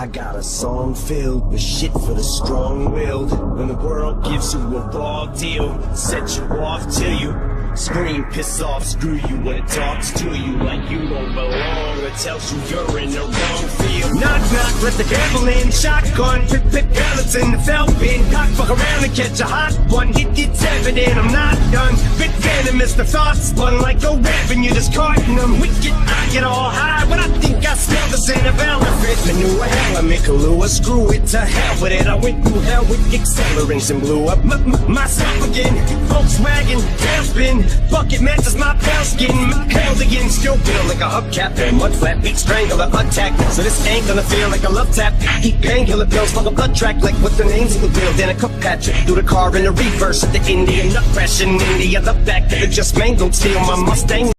I got a song filled with shit for the strong-willed. When the world gives you a raw deal, set you off till you scream, piss off, screw you when it talks to you like you don't belong, or tells you you're in the wrong field. Knock, knock, let the devil in. Shotgun, pick pellets in the felt bin. Cock, fuck around and catch a hot one. It's evident I'm not done. Bit venomous, the thoughts spun like a web and you're just carting them. Wicked, I get all high when I think I smell the scent of elephant. Manure, hell, I make a lure. Screw it, to hell with it. I went through hell with accelerants and blew up myself again. Volkswagen, tailspin. Bucket matches my pale skin. Held again, still built like a hubcap. And mud flat beat strangler attack. So this ain't gonna feel like a love tap. Eat painkiller pills, fuck a blood track. Like what the names of the bill. Then a cup patch through the car in the reverse at the Indian nut crash in India. The back that it just mangled, steal my Mustang.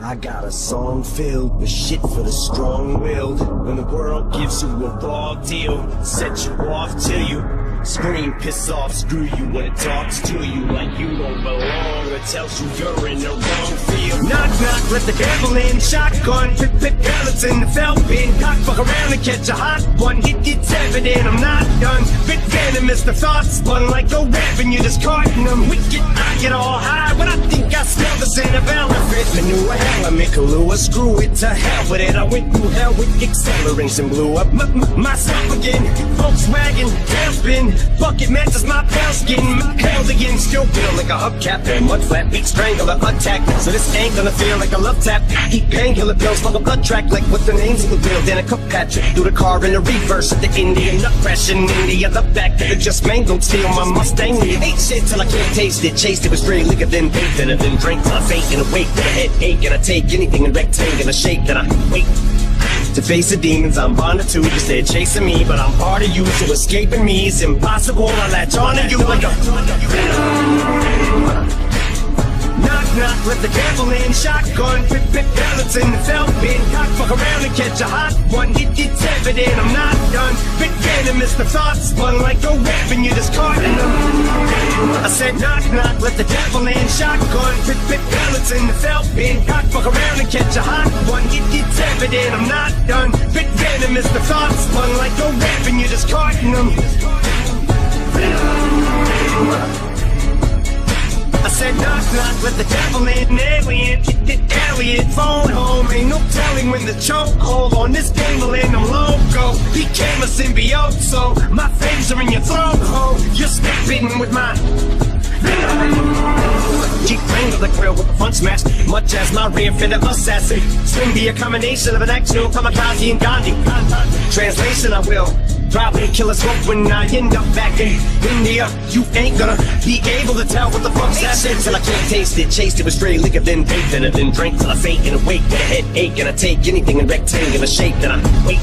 I got a song filled with shit for the strong-willed. When the world gives you a raw deal, set you off till you scream, piss off, screw you when it talks to you like you don't belong, or tells you you're in the wrong field. Knock, knock, let the devil in. Shotgun, pick pellets in the felt bin. Cock, fuck around and catch a hot one. It's evident I'm not done. Bit venomous, the thoughts spun like a web and you're just carting them. Wicked, I get all high when I think I smell the scent of elephant. Manure, hell, I make a lure. Screw it, to hell with it. I went through hell with accelerants and blew up myself again. Volkswagen, tailspin. Bucket matches my pale skin. Held again, still built like a hubcap. And mud flat beat strangler attack. So this ain't gonna feel like a love tap. Eat painkiller pills, fuck a blood track. Like what the names of the bill. Then a cup patch through the car in the reverse at the Indian nut crash in India. The back that it just mangled, steal my Mustang. Ate shit till I can't taste it. Chased it with straight liquor, then baked it, and then drank till I faint and awake. With a headache, and I take anything in rectangular shape. Then I wait to face the demons I'm bonded to. Just they're chasing me, but I'm part of you, so escaping me is impossible. I latch on to you like a knock, knock, let the devil in. Shotgun, pick pellets in the felt bin. Cock, fuck around and catch a hot one. It's evident I'm not done. Bit venomous, the thoughts spun like a web and you're just carting them. I said knock, knock, let the devil in. Shotgun, pick pellets in the felt bin. Cock, fuck around and catch a hot one. It's evident I'm not done. Bit venomous, the thoughts spun like a web and you're just carting them. I said knock, knock, let the devil in. Alien, alien, phone home. Ain't no telling when the chokehold on this game will end. I'm loco, became a symbiote, so my fangs are in your throat. Oh, you're spitting with my Jeep Wrangler, the grill with the front smash, much as my rear fender assassin. Swing be a combination of an actual kamikaze and Gandhi. Translation, I will probably kill a smoke when I end up back in India. You ain't gonna be able to tell what the fuck's happening till I can't taste it. Chased it with straight liquor, then baked it, and then drank till I faint and awake with a headache. And I take anything in rectangular shape, then I wait